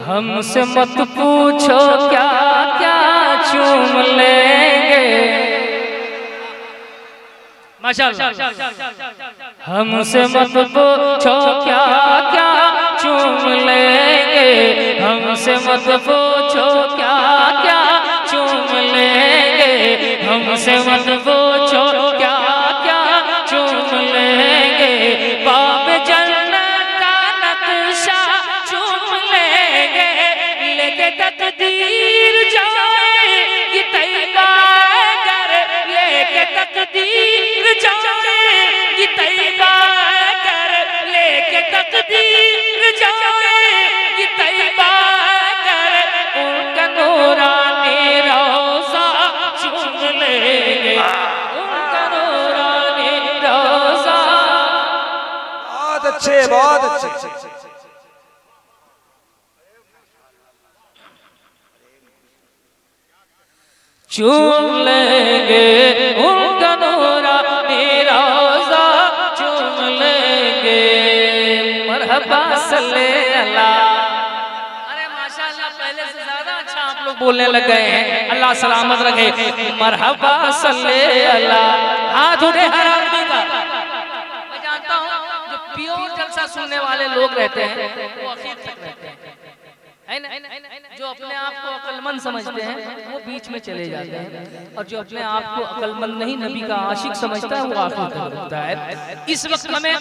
हमसे मत पूछो क्या क्या चूम लेंगे। माशाअल्लाह। हमसे मत पूछो क्या क्या चूम लेंगे, हमसे मत पूछो क्या क्या चूम लेंगे, हमसे मत पूछो क्या क्या चूम लेंगे। बाब जन्नत का नक्शा चूम लेंगे, लेके तकदीर जाएगी तैयबा कर, लेके तकदीर जाएगी तैयबा कर, लेके तकदीर जाएगी तैयबा कर। उनका नूरानी रोज़ा चूम लेंगे, उनका नूरानी रोज़ा। बहुत अच्छे, बहुत अच्छे। चूम लेंगे उनका नूरानी रोज़ा चूम लेंगे। मरहबा सल्ले अला। अरे माशाअल्लाह, पहले से ज्यादा अच्छा आप लोग बोलने लग गए हैं। अल्लाह सलामत रखे। मरहबा सल्ले अला। हाथ उठे हर आदमी का। मैं जानता हूँ जो प्योर जलसा सुनने वाले लोग रहते हैं वो आखिर तक रहते हैं, है ना? जो अपने आप को अक्लमंद समझते हैं वो बीच में चले जाते हैं, और जो अपने आप को अक्लमंद नहीं नबी का आशिक समझता है वो आखिर तक रुकता है। इस वक्त हमें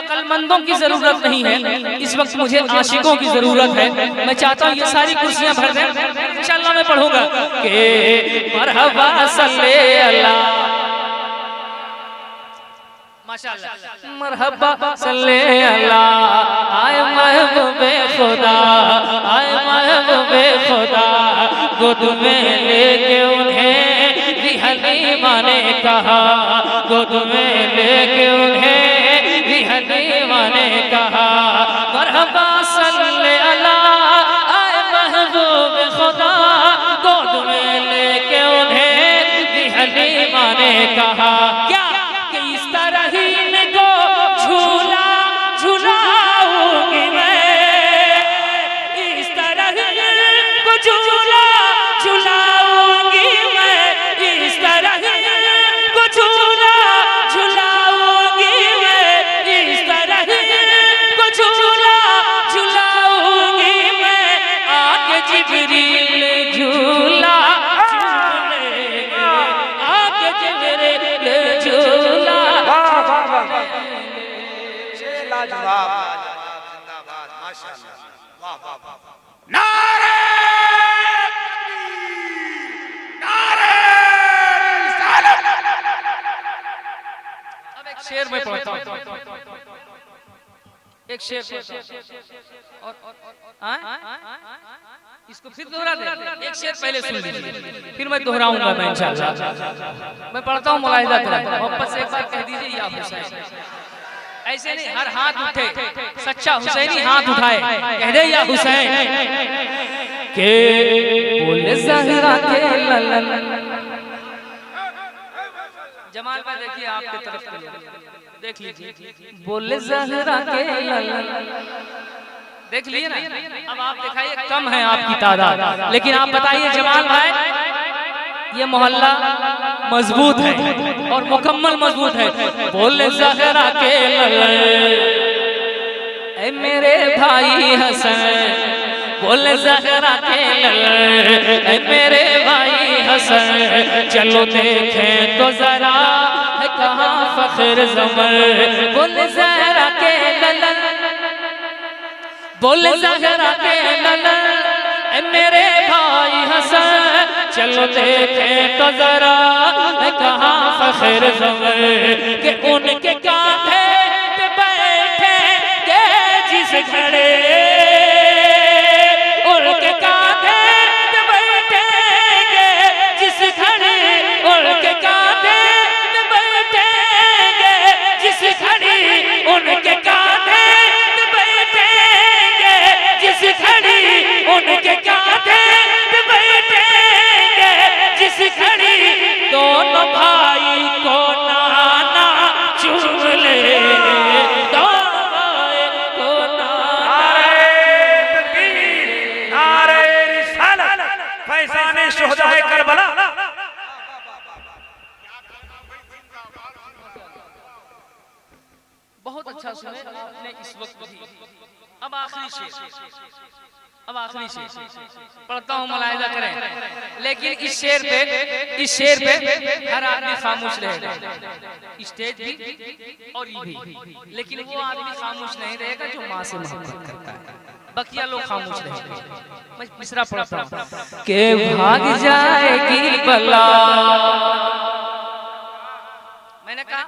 अक्लमंदों की जरूरत नहीं है, इस वक्त मुझे आशिकों की जरूरत है। मैं चाहता हूँ ये सारी कुर्सियां भर दें। इंशाअल्लाह मैं पढ़ूंगा कि मरहबा सल्ले अला। माशाअल्लाह। मरहबा सल्ले अला। आए महबूबे खुदा, आए महबूबे खुदा, गोद में लेके उन्हें भी हलीमा ने कहा, गोद में लेके उन्हें भी हलीमा ने कहा। मरहबा सल्ले अला। आए महबूबे खुदा, गोद में लेके उन्हें भी हलीमा ने कहा। क्या झूला झूलाऊंगी मैं, इस तरह को झूला झूलाऊंगी मैं, इस तरह को झूला झूलाऊंगी मैं, इस तरह को झूला झूलाऊंगी मैं। आके जिब्रील झूला झूलेंगे, आके जिब्रील झूला। लाजवाब, जिंदाबाद, माशाअल्लाह, वाह वाह वाह। नारे तकबीर, नारे रिसालत। अब एक शेर में पढ़ता हूं, एक शेर और इसको फिर दोहरा दे। एक शेर पहले सुन लीजिए, फिर मैं दोहराऊंगा मैं इंशाअल्लाह। मैं पढ़ता हूं, मुलाहिजा करें, मोहब्बत से एक बार कह दीजिए या हुसैन। ऐसे नहीं, हर हाथ उठे, सच्चा हुसैनी हाथ उठाए, कह दे या हुसैन। के बोले ज़हरा के ललन। जमाल भाई देखिए आपके तरफ देख लीजिए। बोले ज़हरा के ललन। देख लिए ना? अब आप दिखाइए, कम है आपकी तादाद, लेकिन आप बताइए जमाल भाई, ये मोहल्ला मजबूत है और मुकम्मल मजबूत है। बोले ज़हरा के ललन, ऐ मेरे भाई हसन, बोले ज़हरा के ललन, ऐ मेरे भाई हसन। चलो देखें तो जरा है कहाँ फख्र ज़मर। बोले ज़हरा के ललन, बोले ज़हरा के ललन, ऐ मेरे भाई हसन। चलो देखें तो जरा है कहाँ फख्र ज़मर, कि उनके कांधे पे बैठेंगे जिस घड़े, उनके कांधे पे बैठेंगे जिस घड़े, उनके कांधे पे बैठेंगे जिस घड़ी, उनके कांधे पे बैठेंगे जिस घड़ी, उनके कांधे पे बैठेंगे जिस घड़ी। दोनों भाई को नाना चूम लेंगे, दोनों भाई को नाना फैजान शुहदाए करबला। बहुत अच्छा सुने आपने इस वक्त भी। अब आखिरी शेर पढ़ता हूँ, मुलाहिजा करें। लेकिन इस शेर पे हर आदमी खामोश रहेगा, स्टेज भी और ये भी। लेकिन वो आदमी खामोश नहीं रहेगा जो माँ से मोहब्बत करता है, बकिया लोग खामोश रहेंगे। मैं मिसरा पढ़ता हूँ के भाग जाएगी बला। मैंने कहा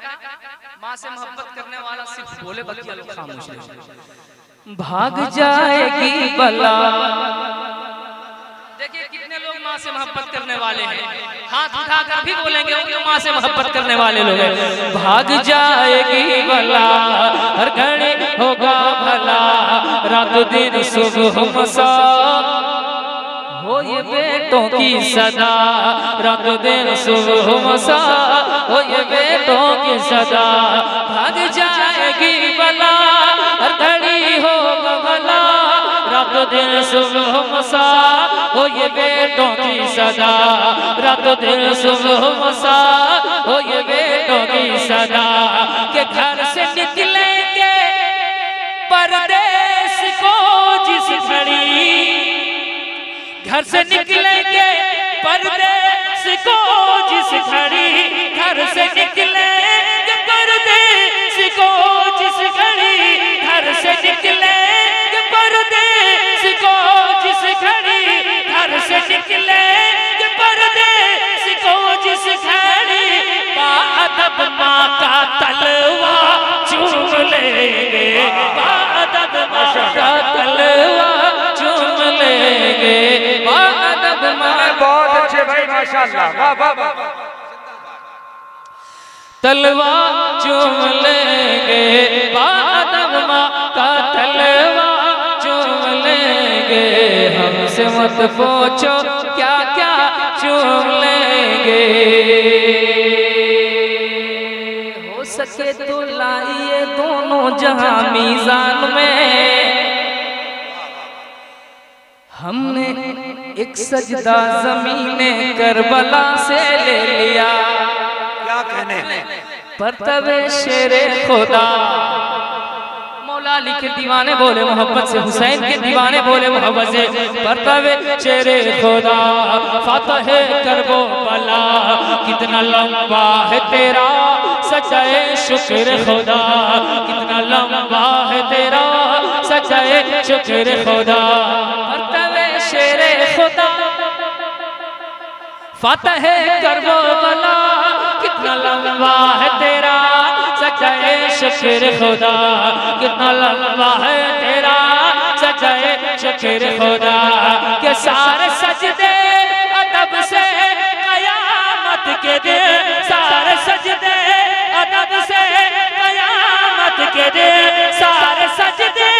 माँ से मोहब्बत करने वाला सिर्फ बोले, बकिया लोग खामोश रहेंगे। भाग जाएगी बला। देखिए कितने लोग माँ से मोहब्बत करने वाले हैं, हाथ उठाकर भी बोलेंगे वो माँ से मोहब्बत करने वाले लोग हैं। भाग जाएगी बला, हर घड़ी होगा भला, रात दिन सुबह मसा हो ये बेटों की सदा, रात दिन सुबह मसा हो ये बेटों की सदा। भाग जाएगी बला, हर घड़ी होगा भला, रात दिन सुबह मसा हो ये बेटों की सदा, रात दिन सुबह मसा हो ये बेटों की सदा। के घर से निकलेंगे परदेश को जिस घड़ी, घर से निकलेंगे परदेश को जिस घड़ी, घर से निकलेंगे परदेश को जिस घड़ी, घर से निकलेंगे परदेश को जिस घड़ी, घर से निकलेंगे परदेश को जिस घड़ी। बाअदब माँ का तलवा चूम लेंगे, बाअदब माँ का तलवा चूम लेंगे, बाअदब माँ। बहुत अच्छे भाई माशाल्लाह, वाह वाह वाह। तलवा चूम लेंगे, बाअदब माँ का तलवा चूम लेंगे। हमसे मत पूछो क्या क्या चूम लेंगे, हो सके तो लाइए दोनों जहां मीज़ान में। हमने एक सजदा ज़मीने करबला से ले लिया, क्या कहने परतवे शेरे खुदा। मौला अली के दीवाने बोले मोहब्बत से, हुसैन के दीवाने बोले मोहब्बत से, परतवे शेरे खुदा। फतह करबो बला, कितना लंबा है तेरा सजाए शुक्र खुदा, कितना लंबा है तेरा सजाए शुक्र खुदा। परतवे शेरे खुदा, फतह करबो बला, कितना लंबा है तेरा सजाए शुक्र खुदा, कितना लंबा है तेरा सजाए शुक्र खुदा। के सारे सजदे अदब से कयामत के दिन, सारे सजदे अदब से कयामत के दिन, सारे सजदे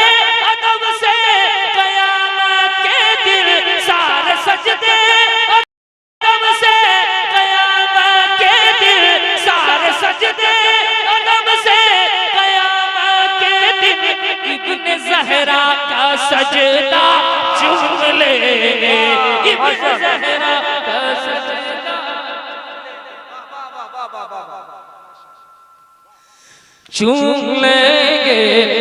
अदब से कयामत के दिन, सारे सजदे अदब से कयामत के दिन, सारे सजदे अदब से कयामत के दिन। इब्न ज़हरा का सजदा चूम लेंगे, इब्न ज़हरा का सजदा चूम लेंगे।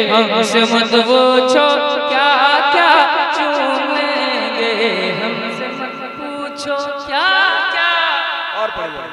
हमसे मत पूछो क्या क्या चूम लेंगे, हमसे मत पूछो क्या क्या। और पढ़िए।